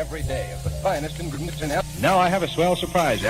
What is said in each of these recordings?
every day of the finest ingredients in health. Now I have a swell surprise.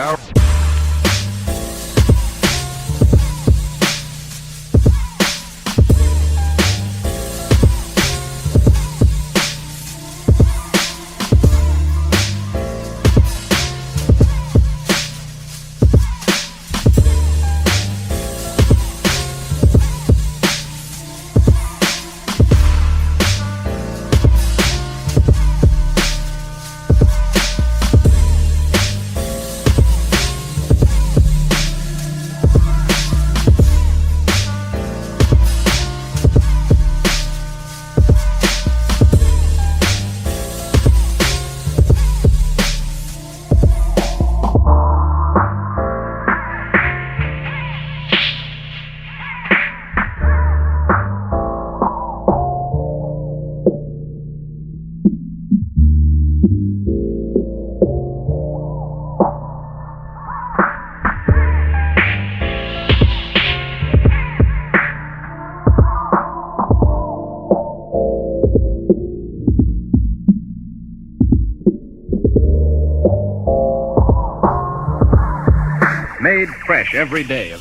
Made fresh every day.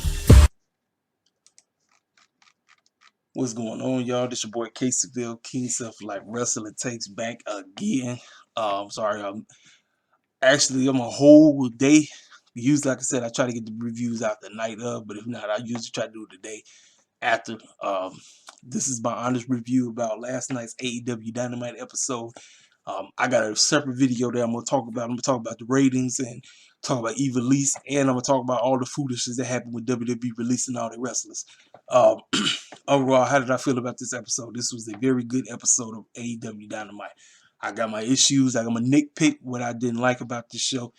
What's going on, y'all? This your boy Caseyville, King Self Like Wrestling Takes back again. Sorry, I'm on a whole day. Usually, like I said, I try to get the reviews out the night of, but if not, I usually try to do it the day after. This is my honest review about last night's AEW Dynamite episode. I got a separate video that I'm gonna talk about. I'm gonna talk about the ratings and talk about Eva Lease, and I'm gonna talk about all the foolishness that happened with WWE releasing all their wrestlers. Overall, how did I feel about this episode? This was a very good episode of AEW Dynamite. I got my issues. I got my nitpick what I didn't like about this show.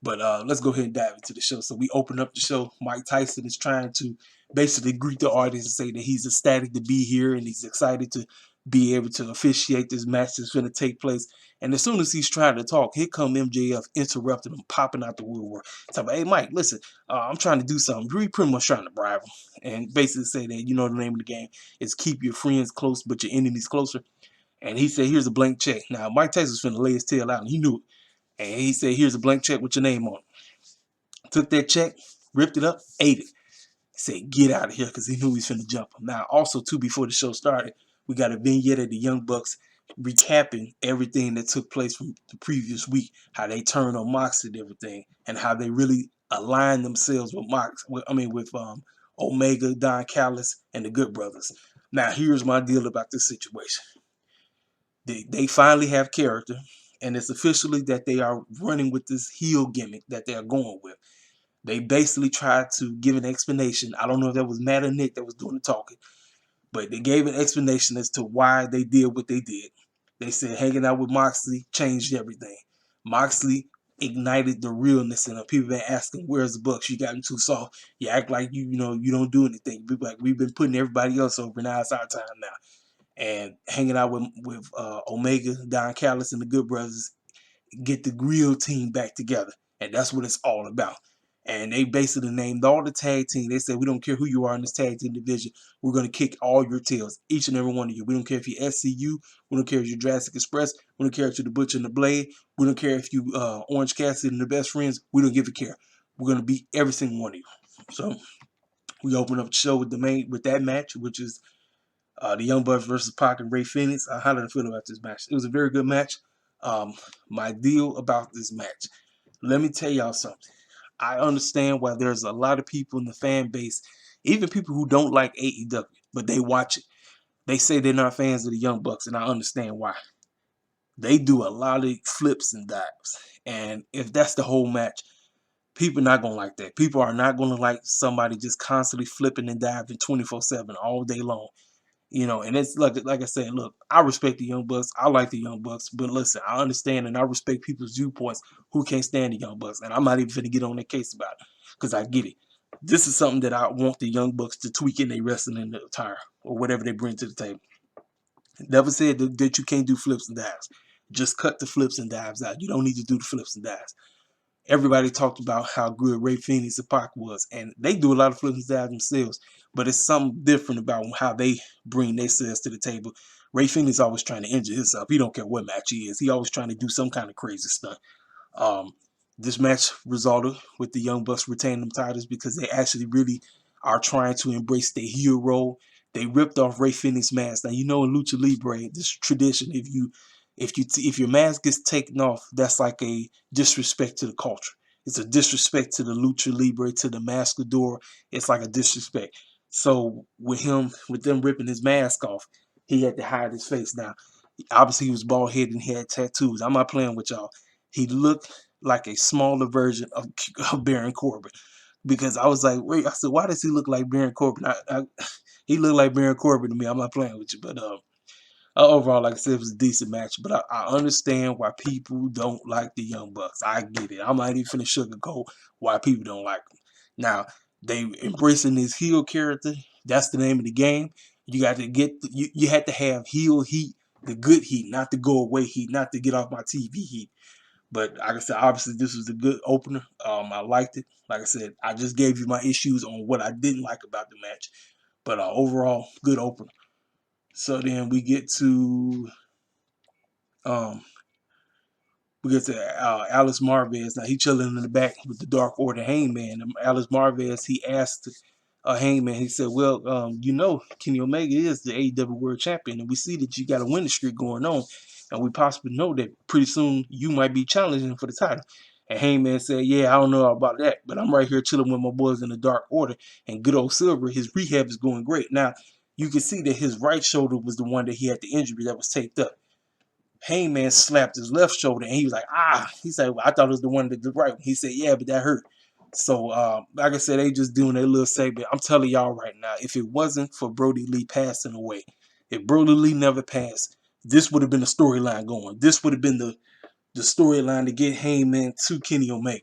But let's go ahead and dive into the show. So we open up the show. Mike Tyson is trying to basically greet the audience and say that he's ecstatic to be here and he's excited to be able to officiate this match that's going to take place. And as soon as he's trying to talk, here come MJF interrupting him, popping out the woodwork. Talking about, hey, Mike, listen, I'm trying to do something. We're pretty much trying to bribe him. And basically say that, you know, the name of the game is keep your friends close, but your enemies closer. And he said, here's a blank check. Now, Mike Tyson was finna lay his tail out, and he knew it. And he said, here's a blank check with your name on it. Took that check, ripped it up, ate it. Said, get out of here, because he knew he was finna jump him. Now, also, too, before the show started, we got a vignette of the Young Bucks recapping everything that took place from the previous week, how they turned on Moxley and everything, and how they really aligned themselves with Omega, Don Callis, and the Good Brothers. Now, here's my deal about this situation. They finally have character, and it's officially that they are running with this heel gimmick that they are going with. They basically tried to give an explanation. I don't know if that was Matt or Nick that was doing the talking, but they gave an explanation as to why they did what they did. They said hanging out with Moxley changed everything. Moxley ignited the realness in them. People been asking, where's the Bucks? You gotten too soft. You act like you don't do anything. Like we've been putting everybody else over. Now it's our time now. And hanging out with Omega, Don Callis, and the Good Brothers get the real team back together. And that's what it's all about. And they basically named all the tag team. They said, we don't care who you are in this tag team division. We're going to kick all your tails, each and every one of you. We don't care if you're SCU. We don't care if you're Jurassic Express. We don't care if you're the Butcher and the Blade. We don't care if you Orange Cassidy and the Best Friends. We don't give a care. We're going to beat every single one of you. So we open up the show with that match, which is the Young Bucks versus Pac and Ray Phoenix. How did I feel about this match? It was a very good match. My deal about this match. Let me tell y'all something. I understand why there's a lot of people in the fan base, even people who don't like AEW, but they watch it. They say they're not fans of the Young Bucks, and I understand why. They do a lot of flips and dives. And if that's the whole match, people are not going to like that. People are not going to like somebody just constantly flipping and diving 24/7 all day long. You know, and it's like I said, look, I respect the Young Bucks. I like the Young Bucks. But listen, I understand and I respect people's viewpoints who can't stand the Young Bucks. And I'm not even going to get on their case about it because I get it. This is something that I want the Young Bucks to tweak in their wrestling attire or whatever they bring to the table. Never said that you can't do flips and dives. Just cut the flips and dives out. You don't need to do the flips and dives. Everybody talked about how good Ray Phoenix and Pac was, and they do a lot of flips and dives themselves. but it's something different about how they bring themselves to the table. Ray Phoenix always trying to injure himself. He don't care what match he is. He always trying to do some kind of crazy stuff. Um, this match resulted with the Young Bucks retaining them titles because they actually really are trying to embrace their heel role. They ripped off Ray Phoenix's mask. Now you know in Lucha Libre, this tradition, if your mask gets taken off, that's like a disrespect to the culture. It's a disrespect to the Lucha Libre, to the Mascador. It's like a disrespect. So with them ripping his mask off, he had to hide his face. Now, obviously he was bald headed and he had tattoos. I'm not playing with y'all. He looked like a smaller version of Baron Corbin because I was like, wait, I said, why does he look like Baron Corbin? He looked like Baron Corbin to me. I'm not playing with you, but overall, like I said, it was a decent match. But I understand why people don't like the Young Bucks. I get it. I'm not even finna sugarcoat why people don't like them. Now they embracing this heel character. That's the name of the game. You got to you had to have heel heat, the good heat, not the go away heat, not to get off my TV heat. But like I said, obviously this was a good opener. I liked it. Like I said, I just gave you my issues on what I didn't like about the match. But overall, good opener. So then um, we get to Alice Marvez. Now he chilling in the back with the Dark Order Hangman. Alice Marvez, he asked Hangman, he said, well, Kenny Omega is the AEW World Champion, and we see that you got a winning streak going on, and we possibly know that pretty soon you might be challenging for the title. And Hangman said, yeah, I don't know about that, but I'm right here chilling with my boys in the Dark Order, and good old Silver, his rehab is going great. Now, you can see that his right shoulder was the one that he had the injury that was taped up. Hangman slapped his left shoulder and he was like, he said, well, I thought it was the one that did right. He said, yeah, but that hurt. So, like I said, they just doing their little segment. I'm telling y'all right now, if it wasn't for Brody Lee passing away, if Brody Lee never passed, this would have been the storyline going. This would have been the storyline to get Hangman to Kenny Omega.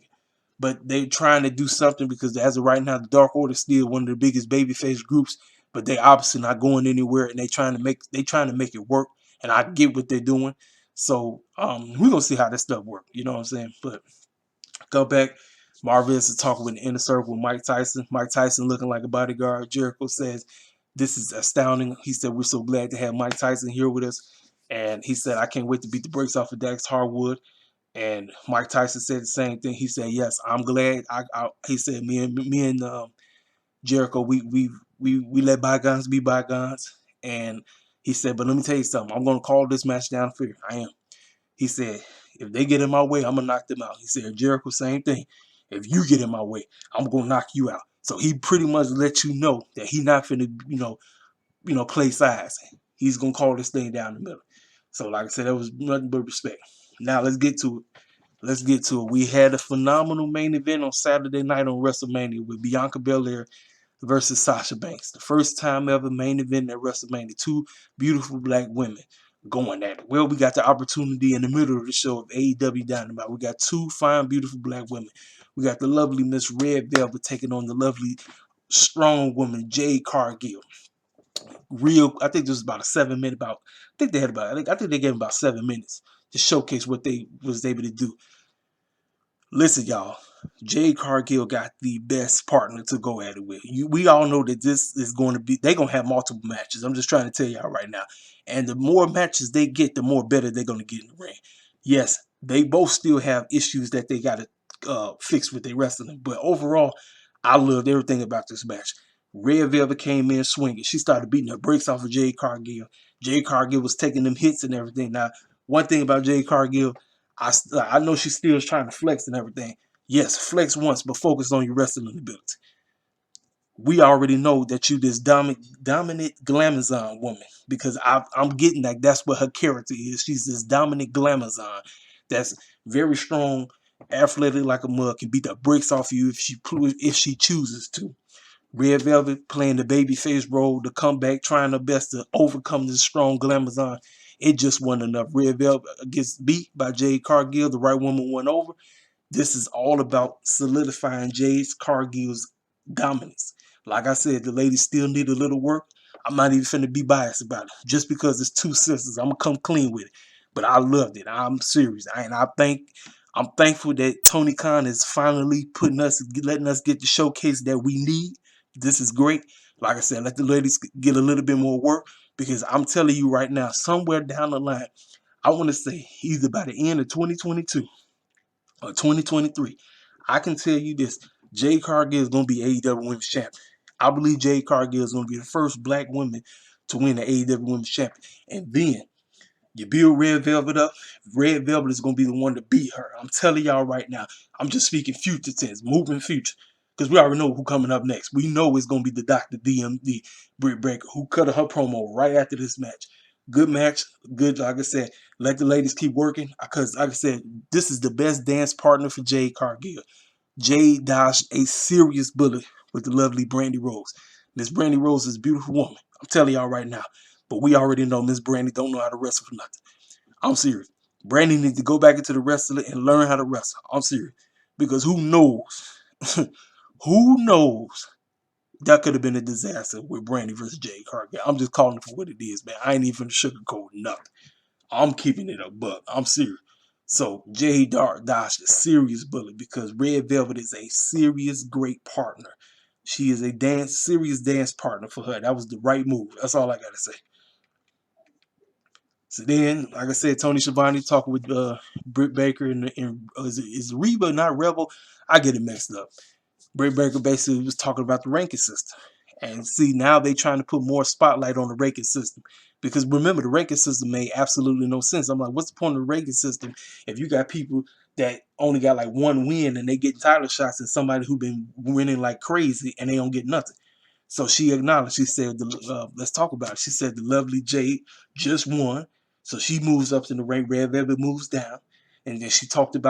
But they're trying to do something because as of right now, the Dark Order is still one of the biggest babyface groups, but they obviously not going anywhere, and they trying to make it work. And I get what they're doing. So we're gonna see how this stuff works. You know what I'm saying? But go back. Marvez is talking with the inner circle with Mike Tyson. Mike Tyson looking like a bodyguard. Jericho says, this is astounding. He said, we're so glad to have Mike Tyson here with us. And he said, I can't wait to beat the brakes off of Dax Harwood. And Mike Tyson said the same thing. He said, yes, I'm glad. He said, me and Jericho, we let bygones be bygones. And he said, but let me tell you something. I'm going to call this match down for you. I am. He said, if they get in my way, I'm going to knock them out. He said, Jericho, same thing. If you get in my way, I'm going to knock you out. So he pretty much let you know that he not finna, play sides. He's going to call this thing down the middle. So like I said, that was nothing but respect. Now let's get to it. We had a phenomenal main event on Saturday night on WrestleMania with Bianca Belair versus Sasha Banks. The first time ever main event at WrestleMania. Two beautiful black women going at it. Well, we got the opportunity in the middle of the show of AEW Dynamite. We got two fine, beautiful black women. We got the lovely Miss Red Velvet taking on the lovely, strong woman, Jade Cargill. I think this was about a 7-minute, I think they gave about 7 minutes to showcase what they was able to do. Listen, y'all, Jade Cargill got the best partner to go at it with. We all know that this is going to be, they're going to have multiple matches. I'm just trying to tell y'all right now. And the more matches they get, the more better they're going to get in the ring. Yes, they both still have issues that they got to fix with their wrestling. But overall, I loved everything about this match. Red Velvet came in swinging. She started beating the brakes off of Jade Cargill. Jade Cargill was taking them hits and everything. Now, one thing about Jade Cargill, I know she still is trying to flex and everything. Yes, flex once, but focus on your wrestling ability. We already know that you this dominant glamazon woman because I'm getting that that's what her character is. She's this dominant glamazon that's very strong, athletic like a mug, can beat the brakes off you if she chooses to. Red Velvet playing the babyface role, the comeback, trying her best to overcome this strong glamazon. It just wasn't enough. Red Velvet gets beat by Jade Cargill. The right woman went over. This is all about solidifying Jade Cargill's dominance. Like I said, the ladies still need a little work. I'm not even finna be biased about it. Just because it's two sisters, I'm gonna come clean with it. But I loved it. I'm serious. I'm thankful that Tony Khan is finally letting us get the showcase that we need. This is great. Like I said, let the ladies get a little bit more work, because I'm telling you right now, somewhere down the line, I want to say either by the end of 2022 or 2023, I can tell you this: Jade Cargill is going to be AEW Women's Champion. I believe Jade Cargill is going to be the first black woman to win the AEW Women's Champion. And then you build Red Velvet up. Red Velvet is going to be the one to beat her. I'm telling y'all right now. I'm just speaking future tense, moving future. Because we already know who coming up next. We know it's going to be the Dr. DMD, Britt Baker, who cut her promo right after this match. Good match. Good, like I said, let the ladies keep working. Because, like I said, this is the best dance partner for Jade Cargill. Jade dodged a serious bullet with the lovely Brandy Rose. Miss Brandy Rose is a beautiful woman. I'm telling y'all right now. But we already know Miss Brandy don't know how to wrestle for nothing. I'm serious. Brandy needs to go back into the wrestling and learn how to wrestle. I'm serious. Because who knows? Who knows? That could have been a disaster with Brandy versus Jade Cargill. I'm just calling it for what it is, man. I ain't even sugarcoat nothing. I'm keeping it a buck. I'm serious. So Jade dodged a serious bullet because Red Velvet is a serious great partner. She is a serious dance partner for her. That was the right move. That's all I gotta say. So then, like I said, Tony Schiavone talking with Britt Baker and is Reba not Rebel? I get it mixed up. Britt Baker basically was talking about the ranking system. And see, now they trying to put more spotlight on the ranking system. Because remember, the ranking system made absolutely no sense. I'm like, what's the point of the ranking system if you got people that only got like one win and they get title shots and somebody who been winning like crazy and they don't get nothing? So she acknowledged, she said, let's talk about it. She said the lovely Jade just won. So she moves up in the rank, Red Velvet moves down. And then she started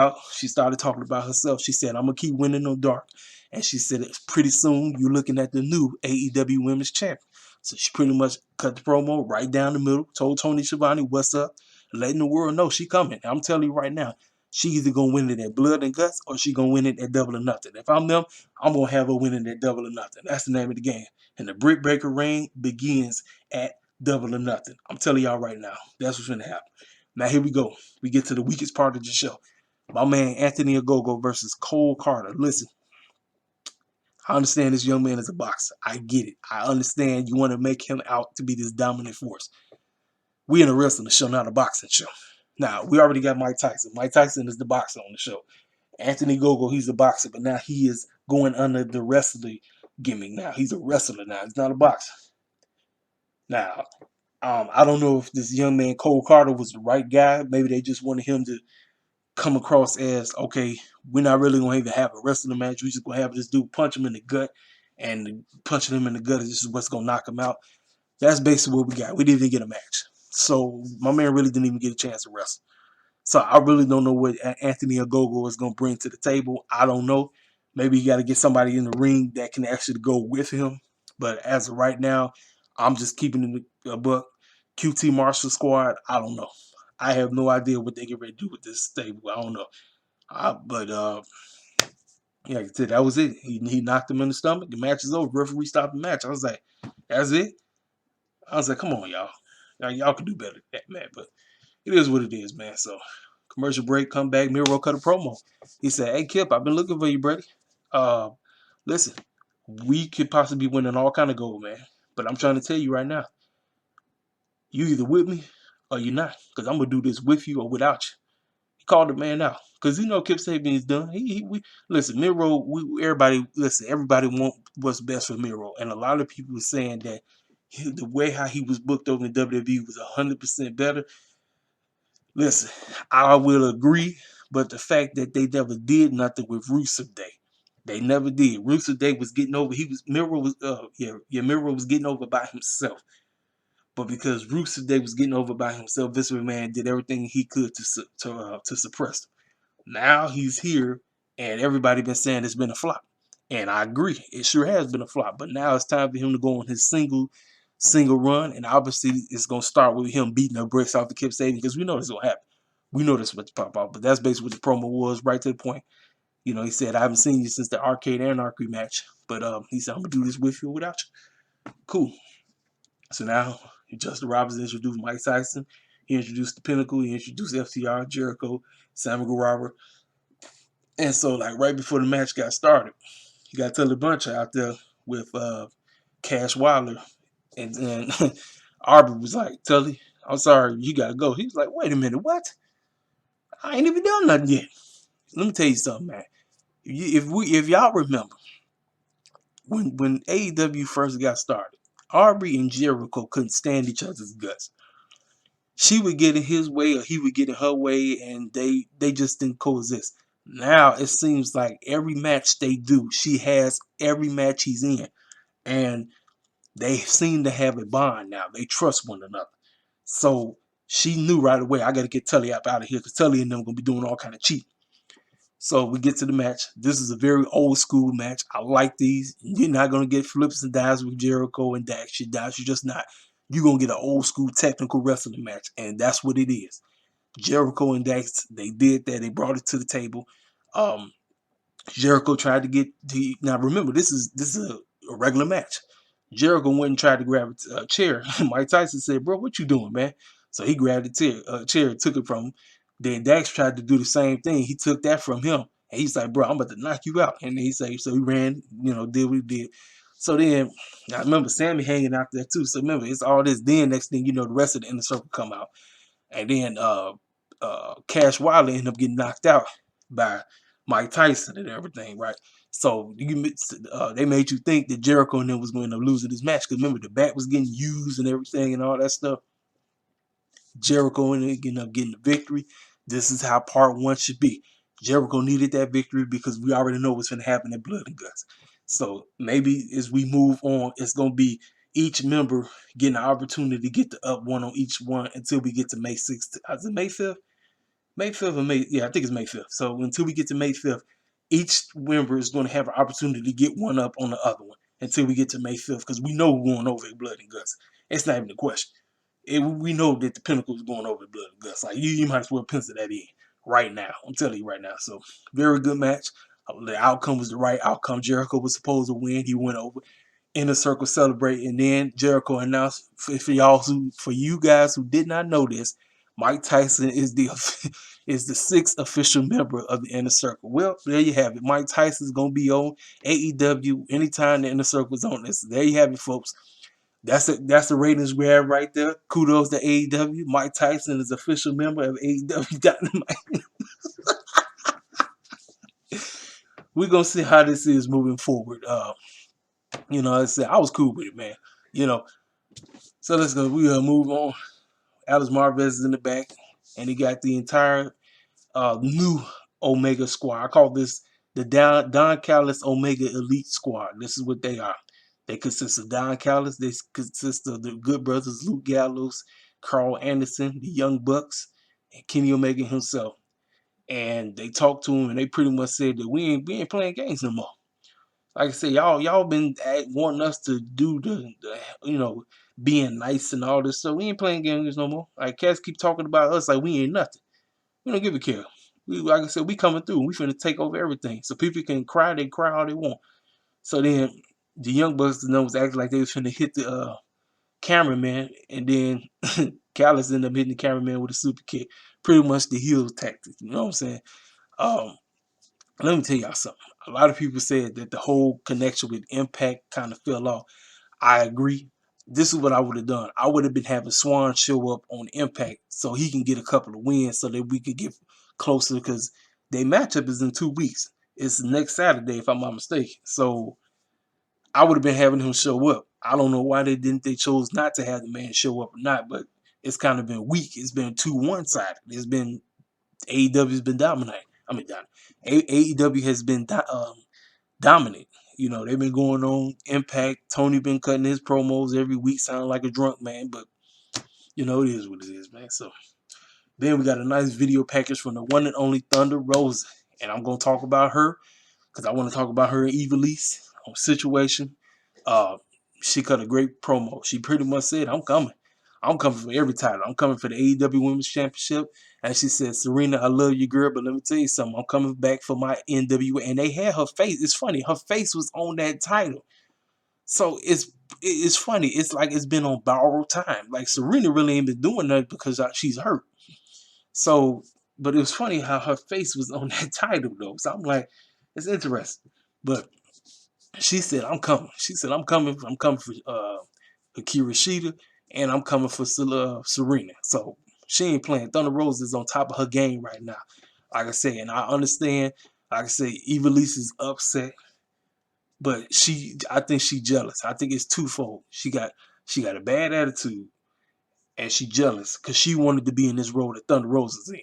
talking about herself. She said, I'm going to keep winning on dark. And she said, pretty soon you're looking at the new AEW Women's Champion. So she pretty much cut the promo right down the middle, told Tony Schiavone what's up, letting the world know she coming. I'm telling you right now, she either going to win it at blood and guts or she going to win it at double or nothing. If I'm them, I'm going to have her winning at double or nothing. That's the name of the game. And the Britt Baker reign begins at double or nothing. I'm telling y'all right now, that's what's going to happen. Now here we go. We get to the weakest part of the show. My man Anthony Ogogo versus Cole Carter. Listen, I understand this young man is a boxer. I get it. I understand you want to make him out to be this dominant force. We in a wrestling show, not a boxing show. Now, we already got Mike Tyson. Mike Tyson is the boxer on the show. Anthony Gogo, he's a boxer, but now he is going under the wrestling gimmick now. He's a wrestler now. He's not a boxer. Now, I don't know if this young man, Cole Carter, was the right guy. Maybe they just wanted him to come across as, okay, we're not really going to even have a wrestling match. We're just going to have this dude punch him in the gut, and punching him in the gut is just what's going to knock him out. That's basically what we got. We didn't even get a match. So my man really didn't even get a chance to wrestle. So I really don't know what Anthony Ogogo is going to bring to the table. I don't know. Maybe you got to get somebody in the ring that can actually go with him. But as of right now, I'm just keeping in the book. QT Marshall squad, I don't know. I have no idea what they get ready to do with this stable. I don't know. But yeah, like I said, that was it. He knocked him in the stomach. The match is over. Referee stopped the match. I was like, that's it? I was like, come on, y'all. Y'all can do better than that, man. But it is what it is, man. So commercial break, come back, Miro cut a promo. He said, hey, Kip, I've been looking for you, buddy. Listen, we could possibly be winning all kind of gold, man. But I'm trying to tell you right now, you either with me or you're not. Because I'm going to do this with you or without you. He called the man out. Because you know Kip Sabian is done. Listen, Miro, everybody want what's best for Miro. And a lot of people were saying that the way how he was booked over in WWE was 100% better. Listen, I will agree, but the fact that they never did nothing with Rusev Day, they never did. Rusev Day was getting over. Miro was getting over by himself. But because Rusev Day was getting over by himself, Vince McMahon did everything he could to suppress him. Now he's here, and everybody been saying it's been a flop, and I agree, it sure has been a flop. But now it's time for him to go on his single run, and obviously it's gonna start with him beating the bricks off the Kip Sabian because we know this is gonna happen. We know this is what to pop out, but that's basically what the promo was, right to the point. You know, he said, "I haven't seen you since the Arcade Anarchy match," but he said, "I'm gonna do this with you or without you." Cool. So now Justin Roberts introduced Mike Tyson. He introduced the Pinnacle. He introduced FTR, Jericho, Sammy Guevara. And so, like, right before the match got started, you got Tully Bunch out there with Cash Wilder, and then Aubrey was like, "Tully, I'm sorry, you gotta go." He was like, "Wait a minute, what? I ain't even done nothing yet." Let me tell you something, man. If y'all remember when AEW first got started, Aubrey and Jericho couldn't stand each other's guts. She would get in his way or he would get in her way, and they just didn't coexist. Now it seems like every match they do, she has every match he's in, and they seem to have a bond now. They trust one another. So she knew right away, I got to get Tully up out of here because Tully and them going to be doing all kind of cheating. So we get to the match. This is a very old school match. I like these. You're not going to get flips and dives with Jericho and Dax. You're just not. You're going to get an old school technical wrestling match, and that's what it is. Jericho and Dax, they did that. They brought it to the table. Um, Jericho tried to get the. Now remember, this is a regular match. Jericho went and tried to grab a chair. Mike Tyson said, "Bro, what you doing, man?" So he grabbed the chair, took it from him. Then Dax tried to do the same thing. He took that from him, and he's like, "Bro, I'm about to knock you out." And he said, so he ran, did what he did. So then I remember Sammy hanging out there too. So remember, it's all this. Then next thing you know, the rest of the inner circle come out, and then Cash Wilder ended up getting knocked out by Mike Tyson and everything, right? So they made you think that Jericho and them was going to lose this match because remember the bat was getting used and everything and all that stuff. Jericho ended up getting the victory. This is how part one should be. Jericho needed that victory because we already know what's going to happen in Blood and Guts. So maybe as we move on, it's going to be each member getting an opportunity to get the up one on each one until we get to May 6th. Is it May 5th? May 5th or May, yeah, I think it's May 5th. So until we get to May 5th, each member is going to have an opportunity to get one up on the other one until we get to May 5th because we know we're going over at Blood and Guts. It's not even a question. We know that the Pinnacle is going over at Blood and Guts. Like you might as well pencil that in right now. I'm telling you right now. So very good match. The outcome was the right outcome. Jericho was supposed to win. He went over. Inner Circle celebrate, and then Jericho announced for you guys who did not know this, Mike Tyson is the is the sixth official member of the Inner Circle. Well, there you have it. Mike Tyson is gonna be on AEW anytime the Inner Circle is on this. There you have it, folks. That's a ratings grab right there. Kudos to AEW. Mike Tyson is official member of AEW Dynamite. We're gonna see how this is moving forward. I said I was cool with it, man. So let's go. We gonna move on. Alex Marvez is in the back, and he got the entire new Omega squad. I call this the Don Callis Omega Elite Squad. This is what they are. They consist of Don Callis. They consist of the Good Brothers, Luke Gallows, Carl Anderson, the Young Bucks, and Kenny Omega himself. And they talked to him, and they pretty much said that we ain't playing games no more. Like I said, y'all been wanting us to do the being nice and all this, so we ain't playing games no more. Like cats keep talking about us like we ain't nothing. We don't give a care. Like I said, we coming through. We finna take over everything. So people can cry, they cry all they want. So then the Young Bucks was acting like they was finna hit the cameraman, and then Callis ended up hitting the cameraman with a super kick. Pretty much the heel tactic. You know what I'm saying? Um, Let me tell y'all something. A lot of people said that the whole connection with Impact kind of fell off. I agree. This is what I would have done. I would have been having Swan show up on Impact so he can get a couple of wins so that we could get closer because their matchup is in 2 weeks. It's next Saturday, if I'm not mistaken. So I would have been having him show up. I don't know why they chose not to have the man show up or not, but it's kind of been weak. It's been too one-sided. It's been AEW's been dominating. AEW has been dominant. They've been going on Impact. Tony been cutting his promos every week, sounding like a drunk man, but it is what it is, man. So then we got a nice video package from the one and only Thunder Rosa, and I'm gonna talk about her because I want to talk about her and Evilise on Situation. Uh, she cut a great promo. She pretty much said, "I'm coming. I'm coming for every title. I'm coming for the AEW Women's Championship." And she said, "Serena, I love you, girl, but let me tell you something. I'm coming back for my NWA." And they had her face. It's funny. Her face was on that title. So it's funny. It's like it's been on borrowed time. Like Serena really ain't been doing that because she's hurt. So, but it was funny how her face was on that title though. So I'm like, it's interesting. But She said, I'm coming. She said, I'm coming. I'm coming for Akira Shida, and I'm coming for Serena. So she ain't playing. Thunder Rose is on top of her game right now. Like I said, and I understand. Like I said, Evilise is upset, but I think she jealous. I think it's twofold. She got a bad attitude, and she jealous because she wanted to be in this role that Thunder Rose is in.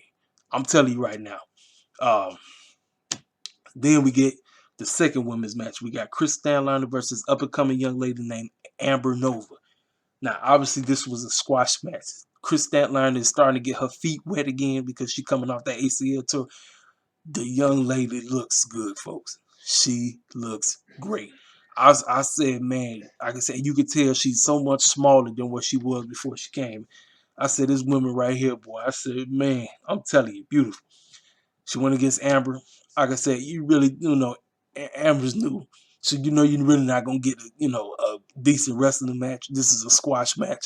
I'm telling you right now. Um, then we get the second women's match. We got Chris Stanliner versus up and coming young lady named Amber Nova. Now, obviously, this was a squash match. Chris Stanliner is starting to get her feet wet again because she's coming off that ACL tour. The young lady looks good, folks. She looks great. I said, man, like I said, you could tell she's so much smaller than what she was before she came. I said, this woman right here, boy. I said, man, I'm telling you, beautiful. She went against Amber. Like I said, you really, Amber's new. So, you're really not going to get, a decent wrestling match. This is a squash match.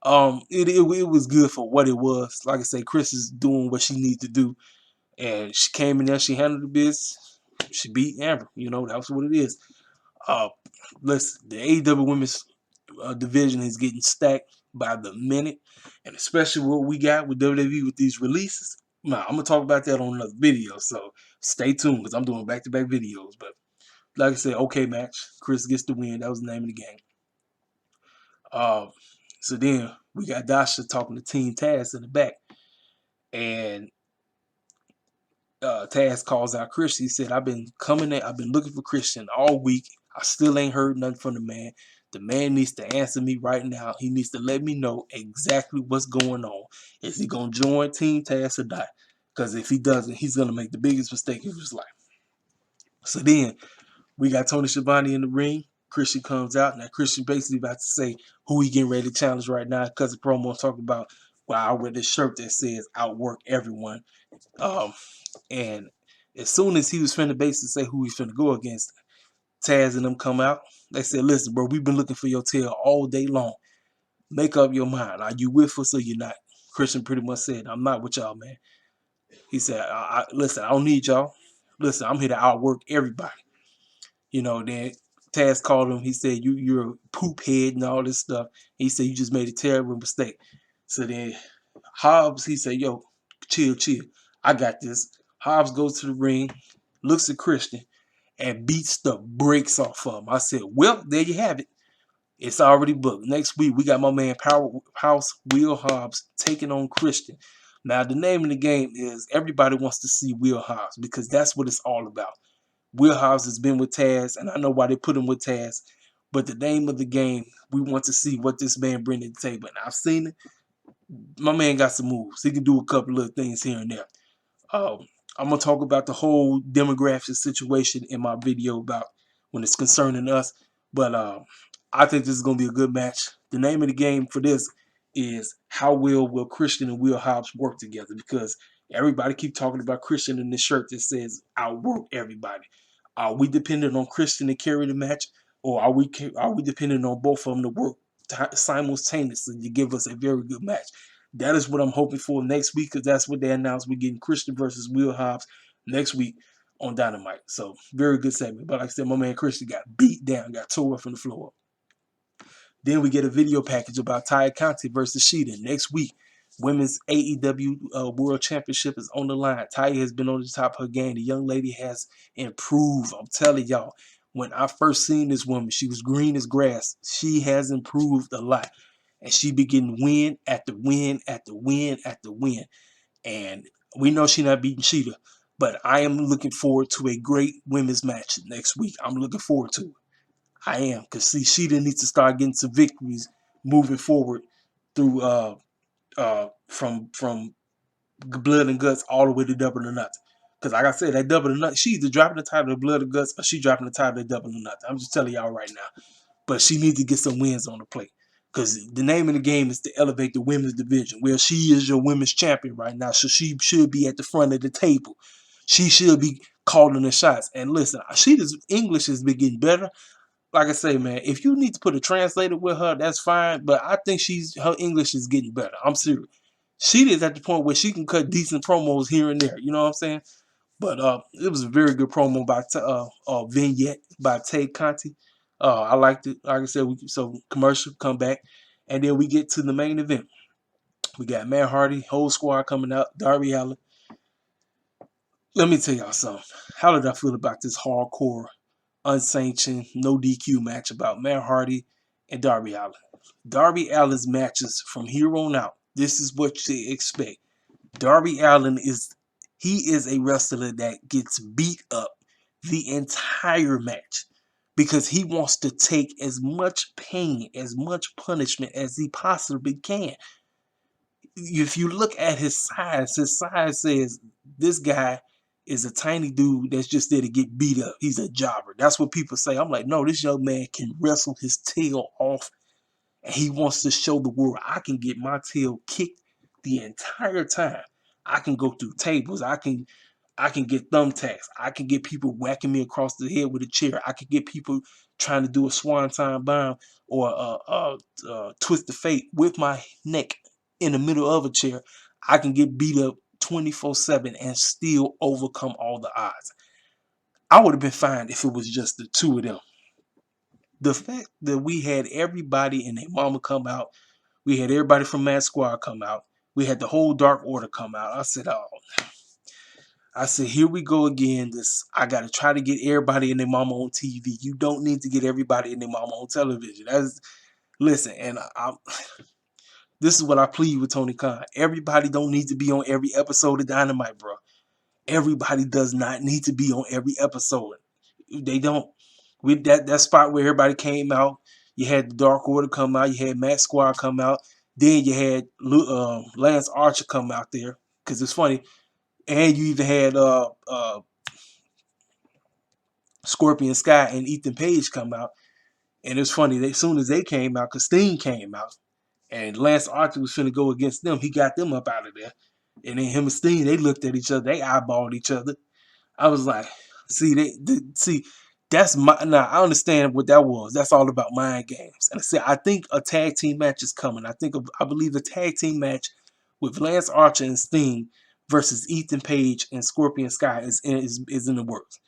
It was good for what it was. Like I said, Chris is doing what she needs to do. And she came in there, she handled the business. She beat Amber. That's what it is. Listen, the AEW women's division is getting stacked by the minute. And especially what we got with WWE with these releases. Nah, I'm going to talk about that on another video. So stay tuned because I'm doing back-to-back videos. But like I said, okay match. Chris gets the win. That was the name of the game. So then we got Dasha talking to Team Taz in the back. And Taz calls out Christian. He said, I've been looking for Christian all week. I still ain't heard nothing from the man. The man needs to answer me right now. He needs to let me know exactly what's going on. Is he going to join Team Taz or not? Because if he doesn't, he's going to make the biggest mistake of his life. So then we got Tony Schiavone in the ring. Christian comes out. Now Christian basically about to say who he getting ready to challenge right now because the promo talking about, well, I wear this shirt that says outwork everyone. And as soon as he was finna basically say who he's finna go against, Taz and them come out. They said, listen, bro, we've been looking for your tail all day long. Make up your mind. Are you with us or you're not? Christian pretty much said, I'm not with y'all, man. He said, listen, I don't need y'all. Listen, I'm here to outwork everybody. Then Taz called him. He said, you're a poop head and all this stuff. He said, you just made a terrible mistake. So then Hobbs, he said, yo, chill. I got this. Hobbs goes to the ring, looks at Christian, and beats the brakes off of him. I said, well, there you have it. It's already booked. Next week, we got my man Powerhouse Will Hobbs taking on Christian. Now, the name of the game is everybody wants to see Will Hobbs because that's what it's all about. Will Hobbs has been with Taz, and I know why they put him with Taz. But the name of the game, we want to see what this man brings to the table. And I've seen it. My man got some moves. He can do a couple of things here and there. I'm going to talk about the whole demographic situation in my video about when it's concerning us. But I think this is going to be a good match. The name of the game for this is how will Christian and Will Hobbs work together? Because everybody keep talking about Christian in this shirt that says outwork everybody. Are we dependent on Christian to carry the match? Or are we dependent on both of them to work simultaneously to give us a very good match? That is what I'm hoping for next week because that's what they announced. We're getting Christian versus Will Hobbs next week on Dynamite. So, very good segment. But like I said, my man Christian got beat down, got tore up from the floor. Then we get a video package about Taya Conti versus Shida next week. Women's AEW World Championship is on the line. Taya has been on the top of her game. The young lady has improved. I'm telling y'all, when I first seen this woman, she was green as grass. She has improved a lot. And she be getting win after win after win after win. And we know she's not beating Shida. But I am looking forward to a great women's match next week. I'm looking forward to it. I am. Because, see, Shida needs to start getting some victories moving forward through from Blood and Guts all the way to Double or Nothing. Because, like I said, that Double or Nothing, she's either dropping the title of Blood and Guts or she dropping the title of Double or Nothing. I'm just telling y'all right now. But she needs to get some wins on the plate. Because the name of the game is to elevate the women's division. Well, she is your women's champion right now, so she should be at the front of the table. She should be calling the shots. And listen, Sheeta's English has been getting better. Like I say, man, if you need to put a translator with her, that's fine. But I think her English is getting better. I'm serious. Sheeta is at the point where she can cut decent promos here and there. You know what I'm saying? But it was a very good promo by vignette by Tay Conti. I liked it. Like I said, so commercial, come back, and then we get to the main event. We got Matt Hardy, whole squad coming out, Darby Allin. Let me tell y'all something. How did I feel about this hardcore, unsanctioned, no DQ match about Matt Hardy and Darby Allin? Darby Allin's matches from here on out, this is what you expect. Darby Allin is a wrestler that gets beat up the entire match because he wants to take as much pain, as much punishment as he possibly can. If you look at his size says this guy is a tiny dude that's just there to get beat up. He's a jobber. That's what people say. I'm like, no, this young man can wrestle his tail off, and he wants to show the world I can get my tail kicked the entire time. I can go through tables. I can get thumbtacks. I can get people whacking me across the head with a chair. I can get people trying to do a swanton bomb or a twist of fate with my neck in the middle of a chair. I can get beat up 24/7 and still overcome all the odds. I would have been fine if it was just the two of them. The fact that we had everybody and their mama come out, we had everybody from Mad Squad come out, we had the whole Dark Order come out. I said, here we go again. I gotta try to get everybody and their mama on TV. You don't need to get everybody and their mama on television. Listen, and this is what I plead with Tony Khan. Everybody don't need to be on every episode of Dynamite, bro. Everybody does not need to be on every episode. They don't. With that spot where everybody came out, you had the Dark Order come out, you had Matt Squad come out, then you had Lance Archer come out there. Because it's funny, and you even had Scorpion Sky and Ethan Page come out. And it's funny, as soon as they came out, because Sting came out, and Lance Archer was finna go against them, he got them up out of there. And then him and Sting, they looked at each other, they eyeballed each other. I was like, see, that's now I understand what that was. That's all about mind games. And I think a tag team match is coming. I believe a tag team match with Lance Archer and Sting versus Ethan Page and Scorpion Sky is in the works.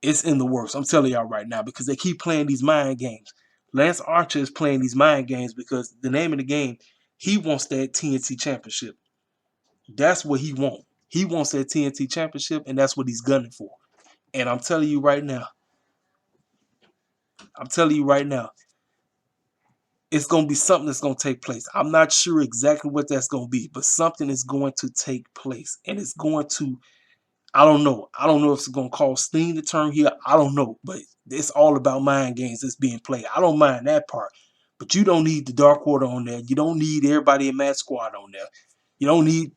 It's in the works. I'm telling y'all right now because they keep playing these mind games. Lance Archer is playing these mind games because the name of the game, he wants that TNT championship. That's what he wants. He wants that TNT championship, and that's what he's gunning for. And I'm telling you right now, it's going to be something that's going to take place. I'm not sure exactly what that's going to be, but something is going to take place. And it's going to, I don't know. I don't know if it's going to cause Sting to turn here. I don't know. But it's all about mind games that's being played. I don't mind that part. But you don't need the Dark Order on there. You don't need everybody in Mad Squad on there. You don't need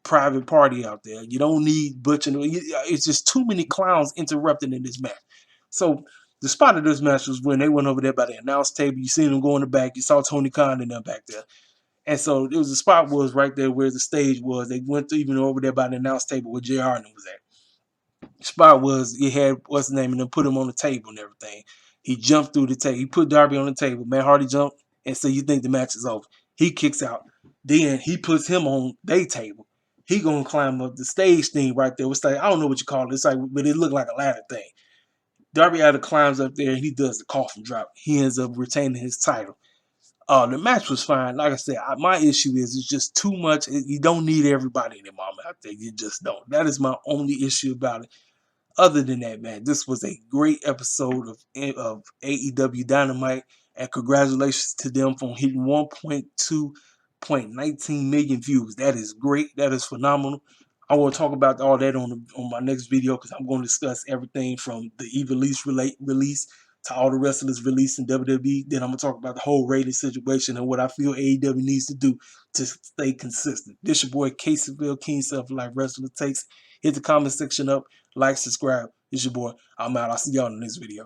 Private Party out there. You don't need Butch. It's just too many clowns interrupting in this match. So the spot of this match was when they went over there by the announce table. You seen them go in the back. You saw Tony Khan and them back there. And so it was the spot was right there where the stage was. They went even over there by the announce table where JR and them was at. The spot was, you had, what's the name, and then put him on the table and everything. He jumped through the table. He put Darby on the table. Matt Hardy jumped and said, you think the match is over. He kicks out. Then he puts him on their table. He gonna climb up the stage thing right there. It's like, I don't know what you call it. It's like, but it looked like a ladder thing. Darby Allin climbs up there and he does the coffin drop. He ends up retaining his title. The match was fine. Like I said, my issue is it's just too much. You don't need everybody in the moment out there. You just don't. That is my only issue about it. Other than that, man, this was a great episode of AEW Dynamite, and congratulations to them for hitting 1.2.19 million views. That is great. That is phenomenal. I want to talk about all that on my next video because I'm going to discuss everything from the release to all the wrestlers released in WWE. Then I'm going to talk about the whole rating situation and what I feel AEW needs to do to stay consistent. This your boy Caseyville, King Self Life Wrestler Takes. Hit the comment section up, like, subscribe. It's your boy. I'm out. I'll see y'all in the next video.